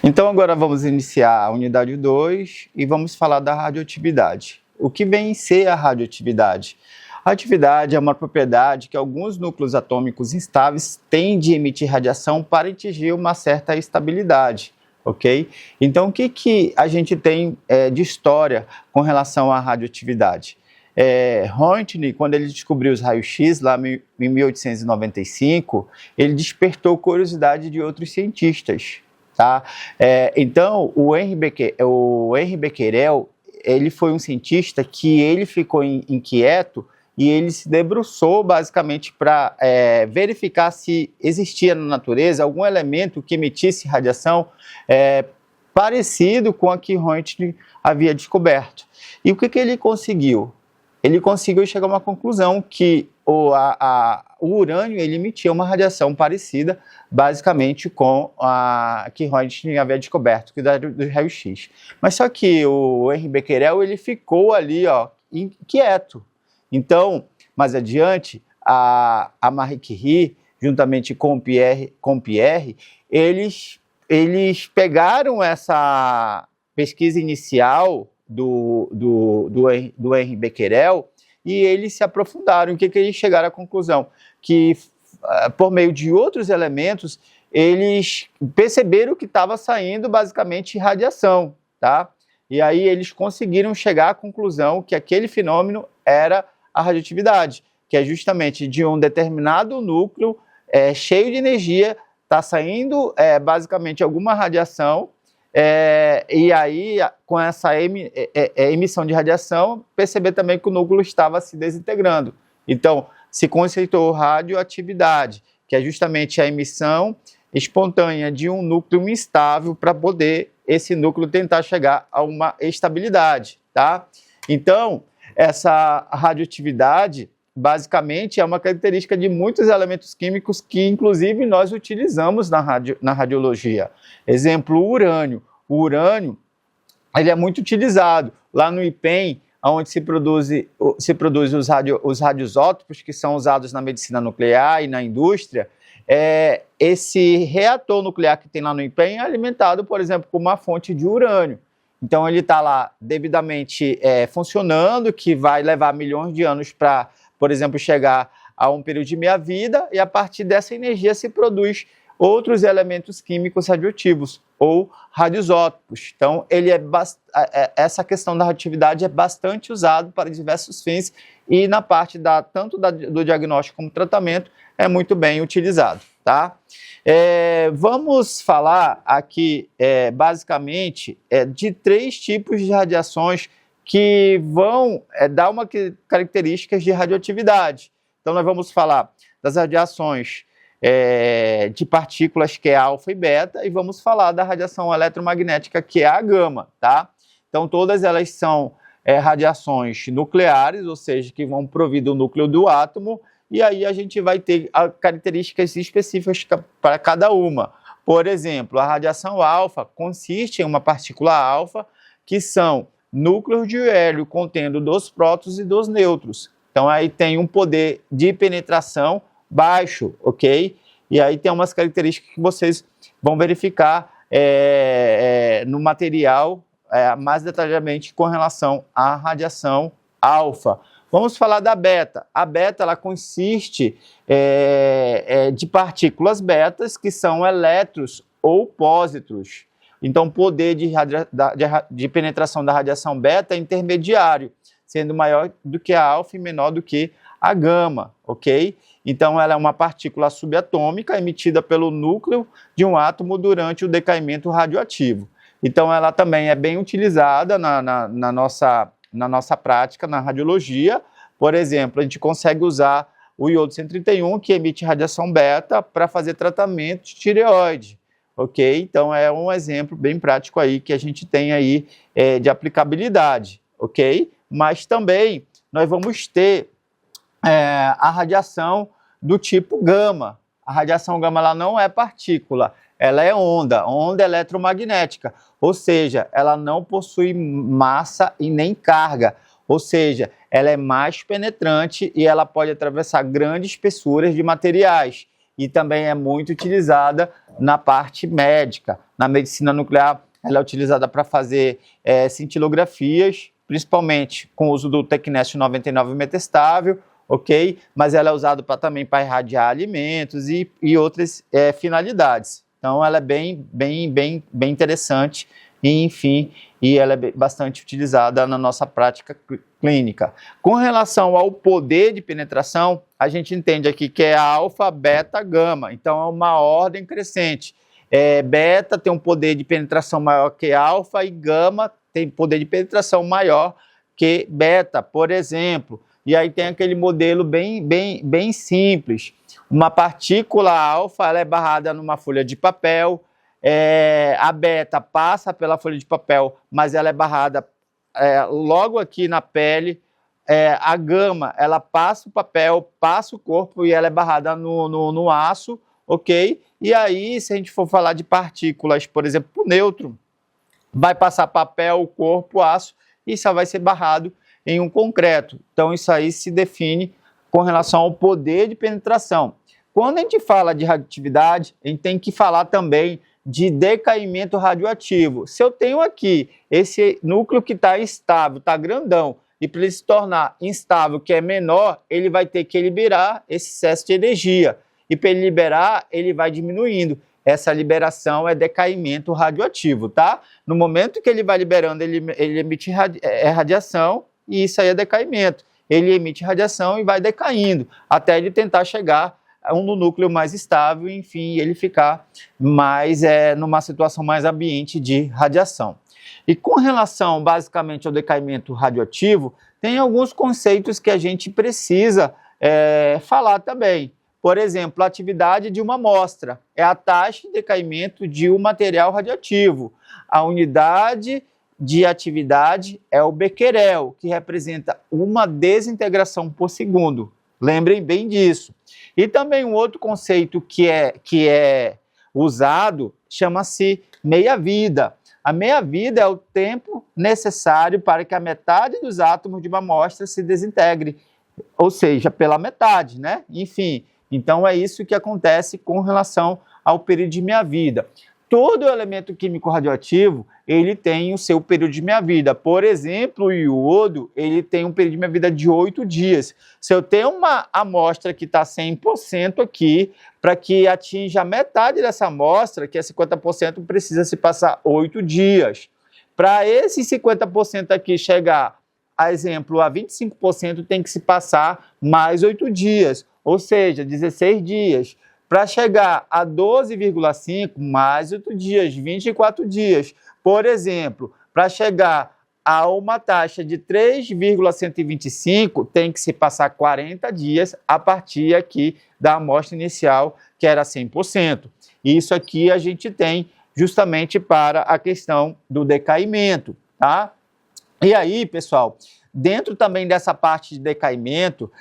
Então agora vamos iniciar a unidade 2 e vamos falar da radioatividade. O que vem ser a radioatividade? A atividade é uma propriedade que alguns núcleos atômicos instáveis têm de emitir radiação para atingir uma certa estabilidade, ok? Então o que a gente tem de história com relação à radioatividade? Röntgen, quando ele descobriu os raios-x lá em 1895, ele despertou curiosidade de outros cientistas. Tá? Então, o Henri Becquerel, ele foi um cientista que ele ficou inquieto e ele se debruçou basicamente para verificar se existia na natureza algum elemento que emitisse radiação parecido com a que Röntgen havia descoberto. E o que ele conseguiu? Ele conseguiu chegar a uma conclusão que o urânio ele emitia uma radiação parecida, basicamente, com a que Röntgen havia descoberto, que era do raio-x. Mas só que o Henri Becquerel ele ficou ali, inquieto. Então, mais adiante, a Marie Curie, juntamente com Pierre, eles pegaram essa pesquisa inicial do Henri Becquerel e eles se aprofundaram. O que eles chegaram à conclusão? Que por meio de outros elementos, eles perceberam que estava saindo basicamente radiação, tá? E aí eles conseguiram chegar à conclusão que aquele fenômeno era a radioatividade, que é justamente de um determinado núcleo cheio de energia, está saindo basicamente alguma radiação, e aí, com essa emissão de radiação, perceber também que o núcleo estava se desintegrando. Então, se conceitou radioatividade, que é justamente a emissão espontânea de um núcleo instável para poder esse núcleo tentar chegar a uma estabilidade, tá? Então, essa radioatividade, basicamente, é uma característica de muitos elementos químicos que, inclusive, nós utilizamos na radiologia. Exemplo, o urânio. O urânio, ele é muito utilizado lá no IPEM, onde se produz os radioisótopos, que são usados na medicina nuclear e na indústria. Esse reator nuclear que tem lá no IPEM é alimentado, por exemplo, com uma fonte de urânio. Então, ele está lá devidamente funcionando, que vai levar milhões de anos para, por exemplo, chegar a um período de meia-vida, e a partir dessa energia se produz outros elementos químicos radioativos ou radioisótopos. Então, essa questão da radioatividade é bastante usado para diversos fins e na parte tanto do diagnóstico como tratamento é muito bem utilizado, tá? Vamos falar aqui, basicamente, de 3 tipos de radiações que vão dar uma características de radioatividade. Então, nós vamos falar das radiações de partículas, que é alfa e beta, e vamos falar da radiação eletromagnética, que é a gama, tá? Então, todas elas são radiações nucleares, ou seja, que vão provir do núcleo do átomo, e aí a gente vai ter características específicas para cada uma. Por exemplo, a radiação alfa consiste em uma partícula alfa, que são núcleos de hélio contendo dos prótons e dos nêutrons. Então, aí tem um poder de penetração baixo, ok? E aí tem umas características que vocês vão verificar no material mais detalhadamente com relação à radiação alfa. Vamos falar da beta. A beta, ela consiste de partículas betas, que são elétrons ou pósitrons. Então, o poder de penetração da radiação beta é intermediário, sendo maior do que a alfa e menor do que a gama, ok? Então, ela é uma partícula subatômica emitida pelo núcleo de um átomo durante o decaimento radioativo. Então, ela também é bem utilizada na nossa prática, na radiologia. Por exemplo, a gente consegue usar o iodo 131, que emite radiação beta, para fazer tratamento de tireoide, ok? Então, é um exemplo bem prático aí que a gente tem aí de aplicabilidade, ok? Mas também nós vamos ter a radiação do tipo gama. A radiação gama, ela não é partícula, ela é onda eletromagnética, ou seja, ela não possui massa e nem carga, ou seja, ela é mais penetrante e ela pode atravessar grandes espessuras de materiais, e também é muito utilizada na parte médica. Na medicina nuclear, ela é utilizada para fazer cintilografias, principalmente com o uso do Tecnest 99 metastável, ok? Mas ela é usada também para irradiar alimentos e outras finalidades. Então, ela é bem interessante e, enfim, e ela é bastante utilizada na nossa prática clínica. Com relação ao poder de penetração, a gente entende aqui que é alfa, beta, gama. Então, é uma ordem crescente. Beta tem um poder de penetração maior que alfa e gama tem poder de penetração maior que beta, por exemplo. E aí tem aquele modelo bem simples. Uma partícula alfa, ela é barrada numa folha de papel. A beta passa pela folha de papel, mas ela é barrada logo aqui na pele. A gama, ela passa o papel, passa o corpo e ela é barrada no aço, ok? E aí, se a gente for falar de partículas, por exemplo, o nêutron, vai passar papel, corpo, aço e só vai ser barrado em um concreto. Então, isso aí se define com relação ao poder de penetração. Quando a gente fala de radioatividade, a gente tem que falar também de decaimento radioativo. Se eu tenho aqui esse núcleo que está instável, está grandão, e para ele se tornar instável, que é menor, ele vai ter que liberar esse excesso de energia. E para ele liberar, ele vai diminuindo. Essa liberação é decaimento radioativo, tá? No momento que ele vai liberando, ele emite radiação, e isso aí é decaimento. Ele emite radiação e vai decaindo, até ele tentar chegar no núcleo mais estável, enfim, ele ficar mais numa situação mais ambiente de radiação. E com relação, basicamente, ao decaimento radioativo, tem alguns conceitos que a gente precisa falar também. Por exemplo, a atividade de uma amostra é a taxa de decaimento de um material radioativo. A unidade de atividade é o becquerel, que representa uma desintegração por segundo. Lembrem bem disso. E também um outro conceito que é usado chama-se meia-vida. A meia-vida é o tempo necessário para que a metade dos átomos de uma amostra se desintegre, ou seja, pela metade, né? Enfim, então é isso que acontece com relação ao período de meia-vida. Todo elemento químico radioativo, ele tem o seu período de meia-vida. Por exemplo, o iodo, ele tem um período de meia-vida de 8 dias. Se eu tenho uma amostra que está 100% aqui, para que atinja a metade dessa amostra, que é 50%, precisa se passar 8 dias. Para esse 50% aqui chegar, a exemplo, a 25%, tem que se passar mais 8 dias, ou seja, 16 dias. Para chegar a 12,5, mais 8 dias, 24 dias. Por exemplo, para chegar a uma taxa de 3,125, tem que se passar 40 dias a partir aqui da amostra inicial, que era 100%. Isso aqui a gente tem justamente para a questão do decaimento, tá? E aí, pessoal, dentro também dessa parte de decaimento,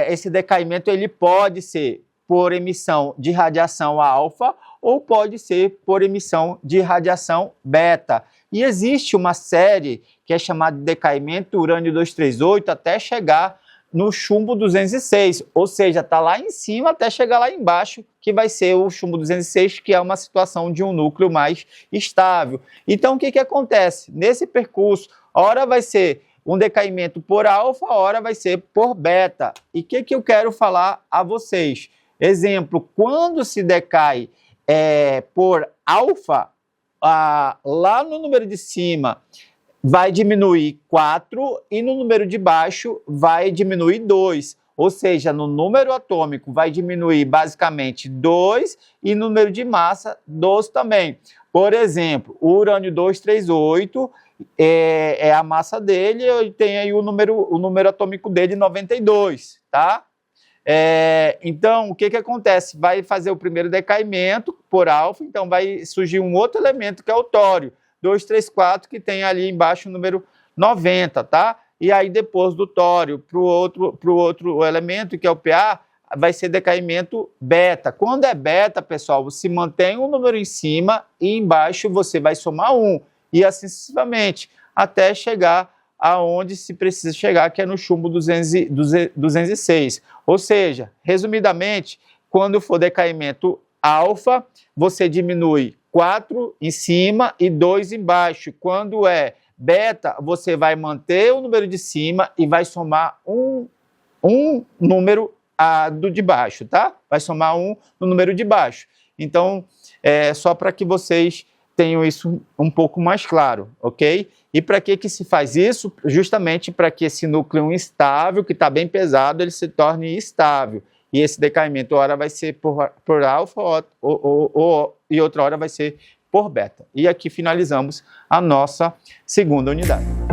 esse decaimento ele pode ser por emissão de radiação alfa ou pode ser por emissão de radiação beta. E existe uma série que é chamada de decaimento urânio-238 até chegar no chumbo 206, ou seja, está lá em cima até chegar lá embaixo, que vai ser o chumbo 206, que é uma situação de um núcleo mais estável. Então, o que acontece? Nesse percurso, hora vai ser um decaimento por alfa, hora vai ser por beta. E o que eu quero falar a vocês? Exemplo, quando se decai por alfa, lá no número de cima vai diminuir 4 e no número de baixo vai diminuir 2. Ou seja, no número atômico vai diminuir basicamente 2 e no número de massa 2 também. Por exemplo, o urânio-238 é a massa dele e tem aí o número atômico dele 92, tá? Então, o que acontece? Vai fazer o primeiro decaimento por alfa, então vai surgir um outro elemento que é o tório, 234, que tem ali embaixo o número 90, tá? E aí depois do tório para o outro elemento, que é o Pa, vai ser decaimento beta. Quando é beta, pessoal, você mantém um número em cima e embaixo você vai somar 1, e assim sucessivamente, até chegar aonde se precisa chegar, que é no chumbo 206. Ou seja, resumidamente, quando for decaimento alfa, você diminui 4 em cima e 2 embaixo. Quando é beta, você vai manter o número de cima e vai somar um número do de baixo, tá? Vai somar um no número de baixo. Então, só para que vocês tenham isso um pouco mais claro, ok? E para que se faz isso? Justamente para que esse núcleo instável, que está bem pesado, ele se torne estável. E esse decaimento, hora vai ser por alfa e outra hora vai ser por beta. E aqui finalizamos a nossa segunda unidade.